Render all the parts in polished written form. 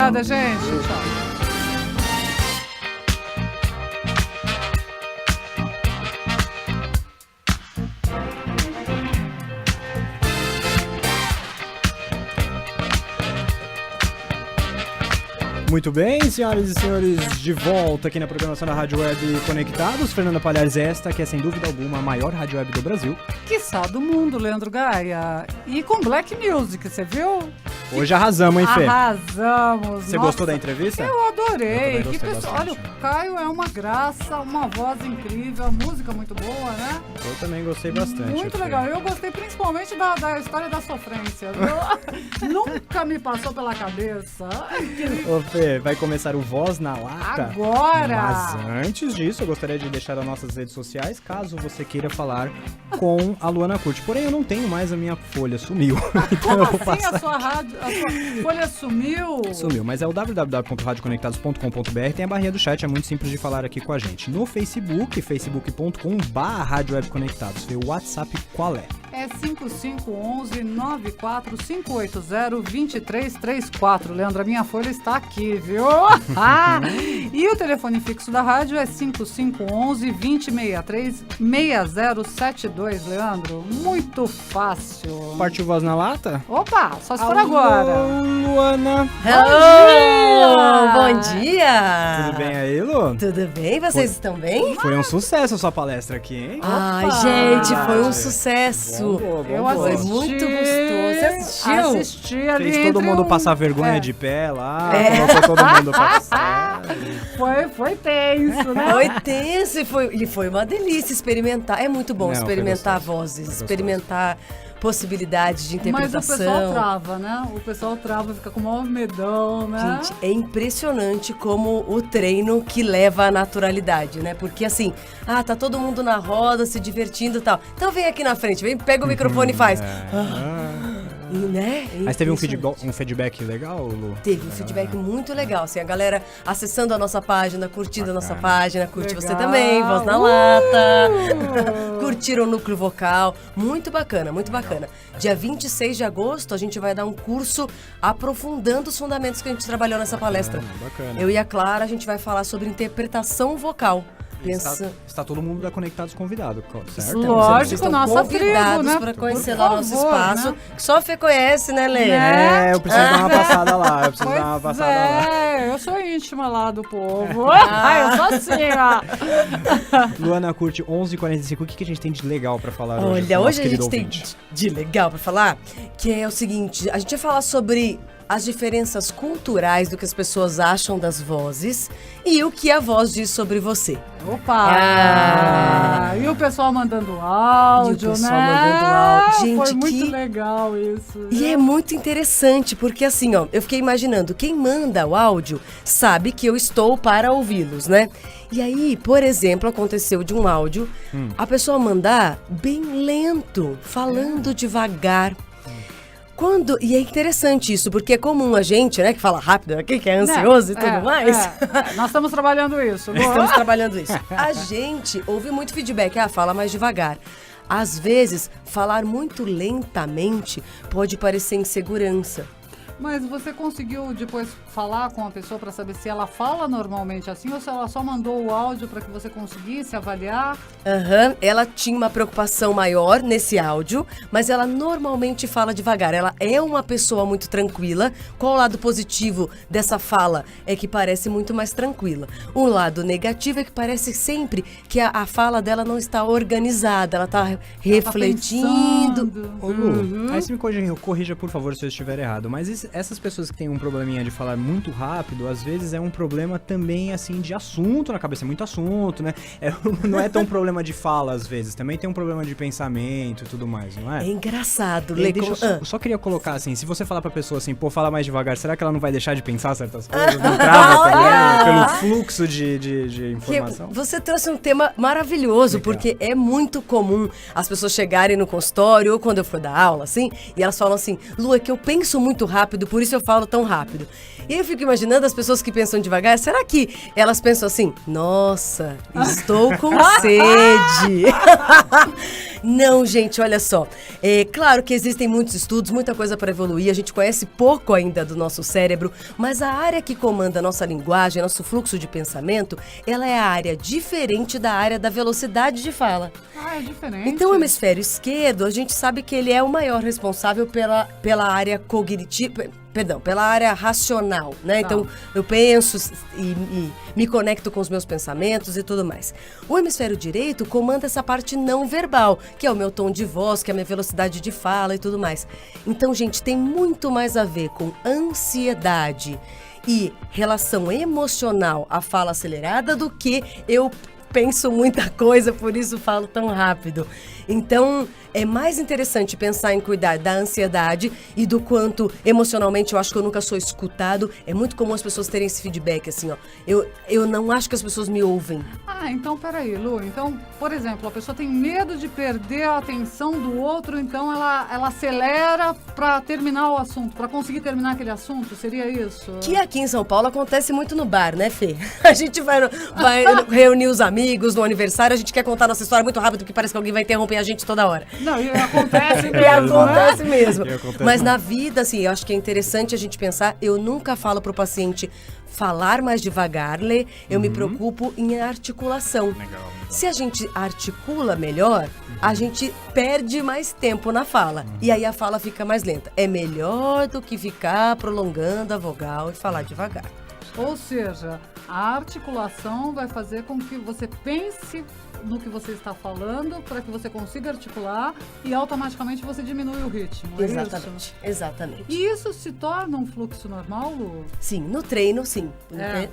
Obrigada, gente. Tchau. Muito bem, senhoras e senhores, de volta aqui na programação da Rádio Web Conectados. Fernanda Palhares, esta que é sem dúvida alguma a maior rádio web do Brasil. Quiçá do mundo, Leandro Gaia. E com Black Music, você viu? Hoje arrasamos, hein, Fê? Arrasamos. Você gostou da entrevista? Eu adorei. Eu também gostei Olha, o Caio é uma graça, uma voz incrível, a música muito boa, né? Eu também gostei bastante. Muito legal. Eu gostei principalmente da história da sofrência. Nunca me passou pela cabeça. Ô, Fê, vai começar o Voz na Lata? Agora! Mas antes disso, eu gostaria de deixar as nossas redes sociais, caso você queira falar com a Luana Curti. Porém, eu não tenho mais a minha folha, sumiu. Então Como eu vou assim passar. a sua folha sumiu? Sumiu, mas é o www.radioconectados.com.br, tem a barrinha do chat, é muito simples de falar aqui com a gente. No Facebook, facebook.com/radiowebconectados. Vê o WhatsApp qual é? É 5511-9458-2334. Leandro, a minha folha está aqui, viu? E o telefone fixo da rádio é 5511-2063-6072, Leandro. Muito fácil. Partiu Voz na Lata? Opa, só se for agora. Luana. Hello! Bom dia! Tudo bem aí, Lu? Tudo bem? Vocês estão bem? Foi um sucesso a sua palestra aqui, hein? Ai, gente, foi um sucesso. Bombou. Foi assisti. muito gostoso. Você assistiu? Assisti ali. Fez todo entre mundo um- passar vergonha É. de pé lá, colocou todo mundo pra passar. Foi tenso, né? Foi tenso e foi uma delícia experimentar. É muito bom Não, foi experimentar gostoso. vozes, Foi experimentar possibilidades de Mas interpretação. o pessoal trava, né? O pessoal trava, fica com o maior medão, né? Gente, é impressionante como o treino que leva à naturalidade, né? Porque assim, tá todo mundo na roda, se divertindo e tal. Então vem aqui na frente, vem, pega o microfone e faz. E, né? É Mas teve um impressionante. feedback legal, Lu? Teve um feedback muito legal, assim, a galera acessando a nossa página, curtindo a nossa página, curte você Legal. também, Voz na Lata, curtiram o núcleo vocal, muito bacana, muito bacana. Dia 26 de agosto a gente vai dar um curso aprofundando os fundamentos que a gente trabalhou nessa palestra. Bacana. Eu e a Clara, a gente vai falar sobre interpretação vocal. Está todo mundo da Conectados convidado, certo? Lógico, Vocês estão nossa tribo, convidados né? para conhecer Por lá nosso favor, espaço, né? que só a Fê conhece, né, Lê? Né? Eu preciso dar uma passada lá, Pois é, eu sou íntima lá do povo. Eu sou assim, ó. Luana Curti, 11h45, o que a gente tem de legal pra falar hoje? Olha, com o nosso hoje a gente querido tem ouvinte? de legal pra falar, que é o seguinte, a gente vai falar sobre as diferenças culturais do que as pessoas acham das vozes e o que a voz diz sobre você. Opa! E o pessoal mandando áudio, E o pessoal né? mandando áudio. Gente, foi muito que- legal isso. E é muito interessante, porque assim, ó, eu fiquei imaginando, quem manda o áudio sabe que eu estou para ouvi-los, né? E aí, por exemplo, aconteceu de um áudio, a pessoa mandar bem lento, falando devagar. E é interessante isso, porque é comum a gente, né, que fala rápido aqui, que é ansioso e tudo mais. Nós estamos trabalhando isso. Estamos trabalhando isso. A gente ouve muito feedback, fala mais devagar. Às vezes, falar muito lentamente pode parecer insegurança. Mas você conseguiu depois falar com a pessoa para saber se ela fala normalmente assim ou se ela só mandou o áudio para que você conseguisse avaliar? Ela tinha uma preocupação maior nesse áudio, mas ela normalmente fala devagar. Ela é uma pessoa muito tranquila. Qual o lado positivo dessa fala? É que parece muito mais tranquila. O lado negativo é que parece sempre que a fala dela não está organizada, ela está refletindo. pensando. Ô, Lu, aí você me corrija, por favor, se eu estiver errado, mas essas pessoas que têm um probleminha de falar muito rápido, às vezes é um problema também, assim, de assunto na cabeça, é muito assunto, né? Não é tão problema de fala, às vezes, também tem um problema de pensamento e tudo mais, não é? É engraçado, E aí, Lê. deixa eu só queria colocar assim, se você falar pra pessoa assim, pô, fala mais devagar, será que ela não vai deixar de pensar certas coisas? Não trava também pelo fluxo de informação? Você trouxe um tema maravilhoso, Legal. porque é muito comum as pessoas chegarem no consultório ou quando eu for dar aula, assim, e elas falam assim, Lu, é que eu penso muito rápido, por isso eu falo tão rápido. E eu fico imaginando as pessoas que pensam devagar, será que elas pensam assim, nossa, estou com sede? Não, gente, olha só. É claro que existem muitos estudos, muita coisa para evoluir. A gente conhece pouco ainda do nosso cérebro, mas a área que comanda a nossa linguagem, nosso fluxo de pensamento, ela é a área diferente da área da velocidade de fala. Ah, é diferente. Então, o hemisfério esquerdo, a gente sabe que ele é o maior responsável pela área cognitiva, perdão, pela área racional, né? Então, eu penso e me conecto com os meus pensamentos e tudo mais. O hemisfério direito comanda essa parte não verbal, que é o meu tom de voz, que é a minha velocidade de fala e tudo mais. Então, gente, tem muito mais a ver com ansiedade e relação emocional à fala acelerada do que eu penso muita coisa, por isso falo tão rápido. Então, é mais interessante pensar em cuidar da ansiedade e do quanto emocionalmente eu acho que eu nunca sou escutado. É muito comum as pessoas terem esse feedback, assim, ó. Eu não acho que as pessoas me ouvem. Ah, então peraí, Lu. Então, por exemplo, a pessoa tem medo de perder a atenção do outro, então ela acelera pra terminar o assunto, pra conseguir terminar aquele assunto, seria isso? Que aqui em São Paulo acontece muito no bar, né, Fê? A gente vai reunir os amigos no aniversário, a gente quer contar nossa história muito rápido, porque parece que alguém vai interromper a gente toda hora. Não, e acontece mesmo, E acontece né? mesmo. Acontece Mas mesmo. na vida, assim, eu acho que é interessante a gente pensar, eu nunca falo pro paciente falar mais devagar, Lê, eu me preocupo em articulação. Legal. Se a gente articula melhor, a gente perde mais tempo na fala. E aí a fala fica mais lenta. É melhor do que ficar prolongando a vogal e falar devagar. Ou seja, a articulação vai fazer com que você pense no que você está falando, para que você consiga articular e automaticamente você diminui o ritmo. É Exatamente, isso? exatamente. E isso se torna um fluxo normal, Lu? Sim, no treino, sim.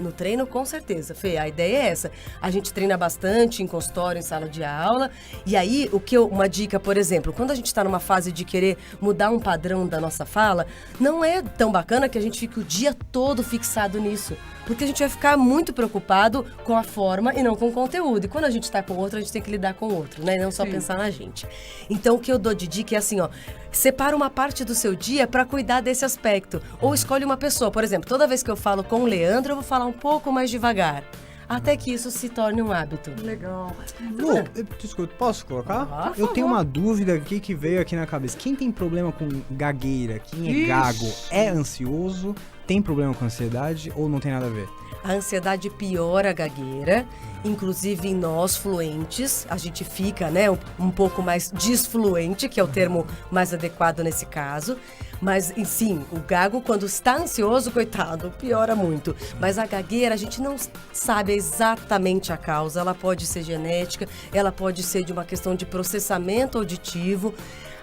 No treino, com certeza. Fê, a ideia é essa. A gente treina bastante em consultório, em sala de aula. E aí, uma dica, por exemplo, quando a gente está numa fase de querer mudar um padrão da nossa fala, não é tão bacana que a gente fique o dia todo fixado nisso. Porque a gente vai ficar muito preocupado com a forma e não com o conteúdo. E quando a gente está com outro, a gente tem que lidar com o outro, né? E não só pensar na gente. Então, o que eu dou de dica é assim, ó. Separa uma parte do seu dia para cuidar desse aspecto. Ou escolhe uma pessoa. Por exemplo, toda vez que eu falo com o Leandro, eu vou falar um pouco mais devagar. Até que isso se torne um hábito. Legal. Lu, desculpa, posso colocar? Ah, por Eu tenho uma dúvida aqui que veio aqui na cabeça. Quem tem problema com gagueira, quem é Ixi. gago, é ansioso, tem problema com ansiedade ou não tem nada a ver? A ansiedade piora a gagueira, inclusive em nós fluentes, a gente fica, né, um pouco mais desfluente, que é o termo mais adequado nesse caso. Mas, sim, o gago, quando está ansioso, coitado, piora muito. Mas a gagueira, a gente não sabe exatamente a causa. Ela pode ser genética, ela pode ser de uma questão de processamento auditivo.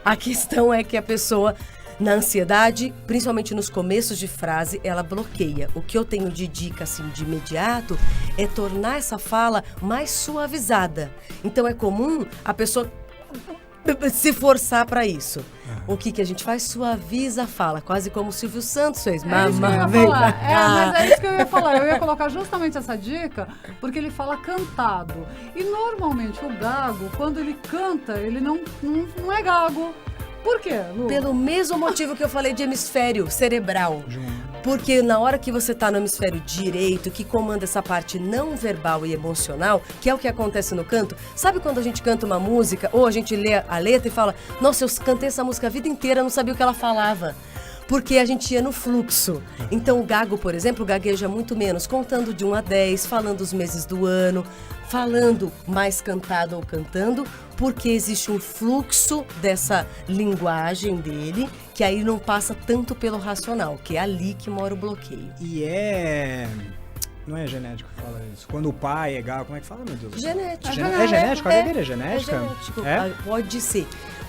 A questão é que a pessoa, na ansiedade, principalmente nos começos de frase, ela bloqueia. O que eu tenho de dica, assim, de imediato, é tornar essa fala mais suavizada. Então, é comum a pessoa se forçar para isso. O que a gente faz? Suaviza a fala, quase como o Silvio Santos fez. É isso que eu ia Vem falar. pra cá. Mas é isso que eu ia falar. Eu ia colocar justamente essa dica, porque ele fala cantado. E normalmente o gago, quando ele canta, ele não é gago. Por quê, Lu? Pelo mesmo motivo que eu falei de hemisfério cerebral. Porque na hora que você tá no hemisfério direito, que comanda essa parte não verbal e emocional, que é o que acontece no canto, sabe quando a gente canta uma música, ou a gente lê a letra e fala, nossa, eu cantei essa música a vida inteira, não sabia o que ela falava. Porque a gente ia no fluxo. Então o gago, por exemplo, gagueja muito menos, contando de 1 a 10, falando os meses do ano, falando mais cantado ou cantando, porque existe um fluxo dessa linguagem dele, que aí não passa tanto pelo racional, que é ali que mora o bloqueio. E é... Não é genético que fala isso. Quando o pai é gago, como é que fala, meu Deus? Genético. É genético? A gagueira é genética? É genético. É? Pode ser.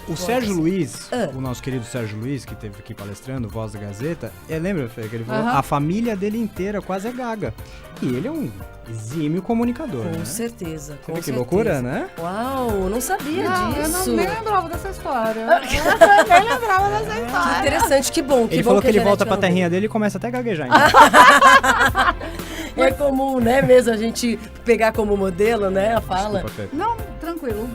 O Sérgio Luiz, Ah. o nosso querido Sérgio Luiz, que esteve aqui palestrando, Voz da Gazeta, lembra, Fê, que ele falou, Aham. a família dele inteira quase é gaga. E ele é um exímio comunicador, Com né? certeza, com Você vê que certeza. loucura, né? Uau, não sabia Não, eu disso. não nem lembrava dessa história. Eu nem lembrava dessa Que história. interessante, que bom. Ele bom falou que a ele volta genética pra não terrinha veio. dele e começa até a gaguejar. Então. É comum, né, mesmo, a gente pegar como modelo, né, a fala. Desculpa, Fê. Não, tranquilo.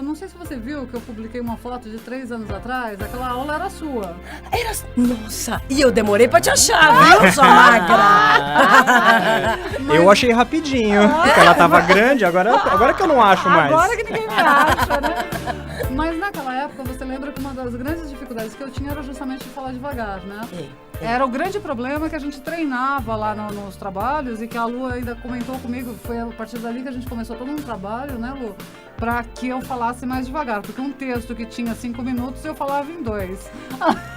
Não sei se você viu que eu publiquei uma foto de 3 anos atrás. Aquela aula era sua. Era... Nossa, e eu demorei pra te achar, viu, sua magra? Eu achei rapidinho, porque ela tava grande, agora que eu não acho mais. Agora que ninguém me acha, né? Mas naquela época, você lembra que uma das grandes dificuldades que eu tinha era justamente falar devagar, né? Era o grande problema que a gente treinava lá nos trabalhos e que a Lu ainda comentou comigo, foi a partir dali que a gente começou todo um trabalho, né, Lu? Pra que eu falasse mais devagar, porque um texto que tinha 5 minutos eu falava em 2.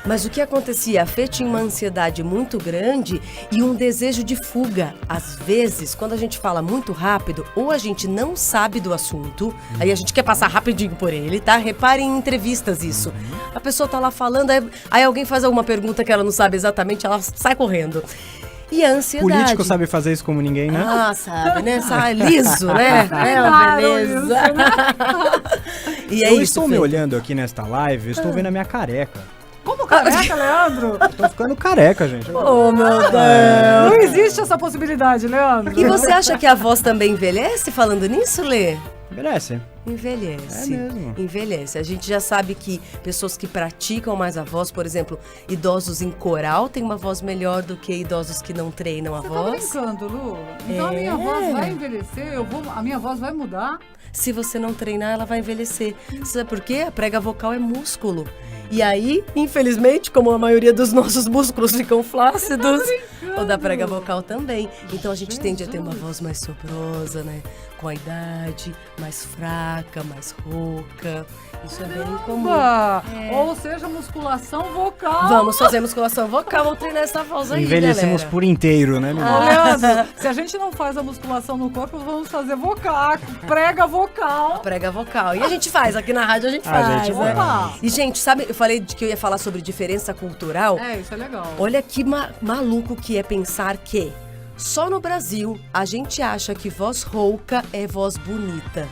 Mas o que acontecia? A Fê tinha uma ansiedade muito grande e um desejo de fuga. Às vezes, quando a gente fala muito rápido, ou a gente não sabe do assunto, aí a gente quer passar rapidinho por ele, tá? Reparem em entrevistas isso. A pessoa tá lá falando, aí alguém faz alguma pergunta que ela não sabe exatamente, ela sai correndo. E a ansiedade. Político sabe fazer isso como ninguém, né? Ah, sabe, né? Sai liso, né? É uma Claro, beleza. isso, né? E é Eu isso, estou me Fê. olhando aqui nesta live, eu estou vendo a minha careca. Como careca, Leandro? Tô ficando careca, gente. Oh, meu Deus. Não existe essa possibilidade, Leandro. E você acha que a voz também envelhece falando nisso, Lê? Merece. Envelhece. É mesmo. Envelhece. A gente já sabe que pessoas que praticam mais a voz, por exemplo, idosos em coral têm uma voz melhor do que idosos que não treinam a Você tá voz. brincando, Lu? Então a minha voz vai envelhecer, a minha voz vai mudar? Se você não treinar, ela vai envelhecer. Sabe por quê? A prega vocal é músculo. E aí, infelizmente, como a maioria dos nossos músculos ficam flácidos, o da prega vocal também. Então a gente tende a ter uma voz mais soprosa, né? Com a idade, mais fraca, mais rouca. Isso é bem comum. Ou seja, musculação vocal. Vamos fazer musculação vocal, vamos treinar essa voz aí, Envelhecemos galera. por inteiro, né, menino? Ô, Leandro, se a gente não faz a musculação no corpo, vamos fazer vocal, prega vocal. Prega vocal. E a gente faz, aqui na rádio a gente A faz, gente né? faz. E, gente, sabe, eu falei que eu ia falar sobre diferença cultural. É, isso é legal. Olha que maluco que é pensar que só no Brasil a gente acha que voz rouca é voz bonita.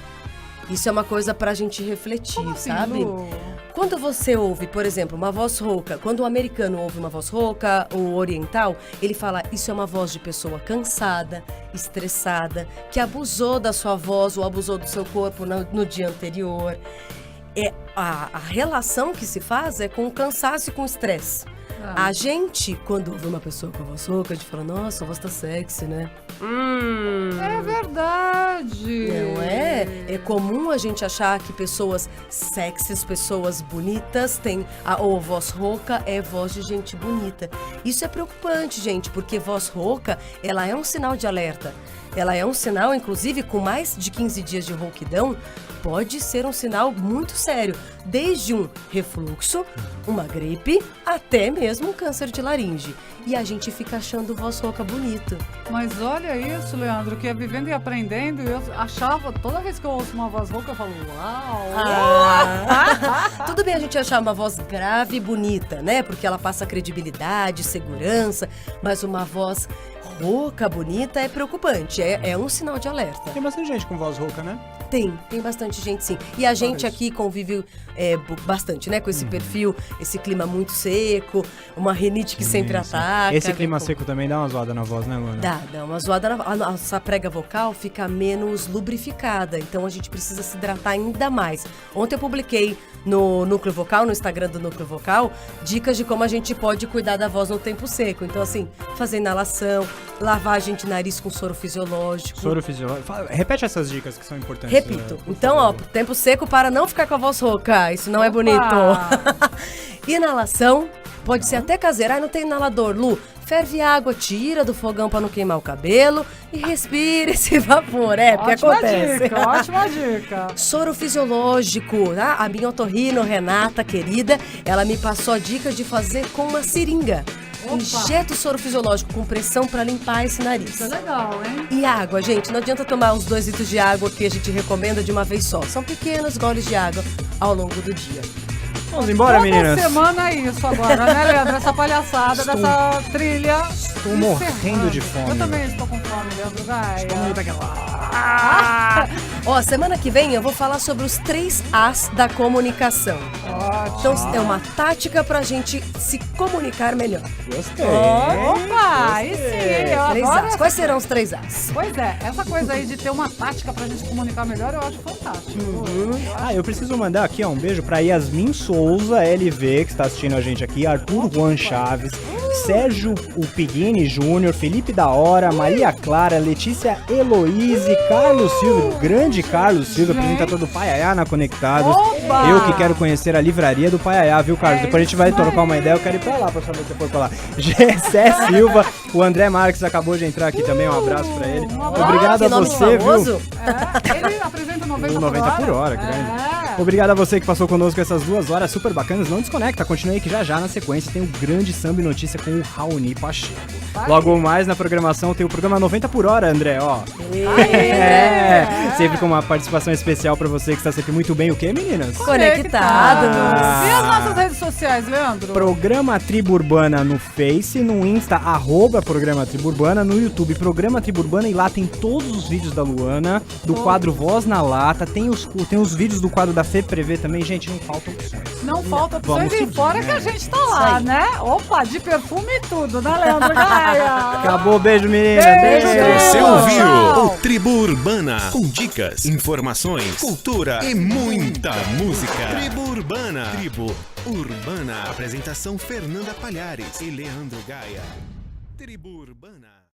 Isso é uma coisa pra gente refletir, Como assim, sabe? Lu? Quando você ouve, por exemplo, uma voz rouca, quando o americano ouve uma voz rouca, o oriental, ele fala, isso é uma voz de pessoa cansada, estressada, que abusou da sua voz ou abusou do seu corpo no dia anterior. A relação que se faz é com o cansaço e com o estresse. A gente, quando ouve uma pessoa com a voz rouca, a gente fala, nossa, a voz tá sexy, né? É verdade. Não é? É comum a gente achar que pessoas sexys, pessoas bonitas têm ou voz rouca é voz de gente bonita. Isso é preocupante, gente, porque voz rouca, ela é um sinal de alerta. Ela é um sinal, inclusive, com mais de 15 dias de rouquidão, pode ser um sinal muito sério, desde um refluxo, uma gripe, até mesmo um câncer de laringe. E a gente fica achando voz rouca bonito. Mas olha isso, Leandro, que é vivendo e aprendendo, eu achava, toda vez que eu ouço uma voz rouca, eu falo, uau! Tudo bem a gente achar uma voz grave e bonita, né? Porque ela passa credibilidade, segurança, mas uma voz rouca, bonita é preocupante, é um sinal de alerta. Tem bastante gente com voz rouca, né? Tem bastante gente sim. E a gente aqui convive bastante, né? Com esse perfil, esse clima muito seco, uma rinite que sempre ataca. Esse clima seco também dá uma zoada na voz, né, Luana? Dá uma zoada. A nossa prega vocal fica menos lubrificada, então a gente precisa se hidratar ainda mais. Ontem eu publiquei no Núcleo Vocal, no Instagram do Núcleo Vocal, dicas de como a gente pode cuidar da voz no tempo seco. Então, assim, fazer inalação, lavagem de nariz com soro fisiológico. Soro fisiológico. Repete essas dicas que são importantes. Repito. por Então, favor. tempo seco para não ficar com a voz rouca. Isso não é bonito. Inalação. Pode ser até caseira. Não tem inalador, Lu. Ferve água, tira do fogão para não queimar o cabelo e respire esse vapor. Porque Ótima acontece. dica, ótima dica. Soro fisiológico, tá? A minha otorrino, Renata, querida, ela me passou a dica de fazer com uma seringa. Opa. Injeta o soro fisiológico com pressão para limpar esse nariz. Isso é legal, hein? E água, gente, não adianta tomar uns 2 litros de água que a gente recomenda de uma vez só. São pequenos goles de água ao longo do dia. Vamos embora, Toda meninas. semana é isso agora, né, Leandro? Essa palhaçada dessa trilha. Estou morrendo de fome. Eu também estou com fome, Leandro Gaia. Ó, semana que vem eu vou falar sobre os 3 As da comunicação. Então, é uma tática pra gente se comunicar melhor. Gostei. Opa, aí sim, eu 3 adoro. As. Quais serão os 3 As? Pois é, essa coisa aí de ter uma tática pra gente se comunicar melhor, eu acho fantástico. Eu preciso mandar aqui um beijo pra Yasmin Souza, LV, que está assistindo a gente aqui, Arthur Juan Chaves, Sérgio o Piguini Júnior, Felipe da Hora, Maria Clara, Letícia Heloíse, Carlos Silva, grande Carlos Silva, apresentador do Paiaiá na Conectados. Oba! Eu que quero conhecer a livraria do Paiaiá, viu, Carlos? Depois a gente vai trocar uma ideia, eu quero ir pra lá pra saber se for pra lá. Gessé Silva, o André Marques acabou de entrar aqui também, um abraço pra ele. Obrigado a você, viu? Ele apresenta 90 por hora, grande. Obrigado a você que passou conosco essas 2 horas super bacanas. Não desconecta, continue aí que já na sequência tem o grande samba e notícia com o Raoni Pacheco. Logo mais na programação tem o programa 90 por hora, André, ó. Sempre com uma participação especial pra você que está sempre muito bem. O quê, meninas? Conectados. E as nossas redes sociais, Leandro? Programa Tribo Urbana no Face, no Insta, @Programa Tribo Urbana, no YouTube, Programa Tribo Urbana, e lá tem todos os vídeos da Luana, do quadro Voz na Lata, tem os vídeos do quadro da Fê Prevê também, gente, não faltam opções. Não falta opções, e seguir, fora que a gente tá lá, né? Opa, de perfume e tudo, né, Leandro Gaia? Acabou, beijo, meninas. Beijo. Você ouviu Tchau. o Tribo Urbana, com dicas, informações, cultura e muita música. Tribo Urbana. Tribo Urbana. Apresentação Fernanda Palhares e Leandro Gaia. Tribo Urbana.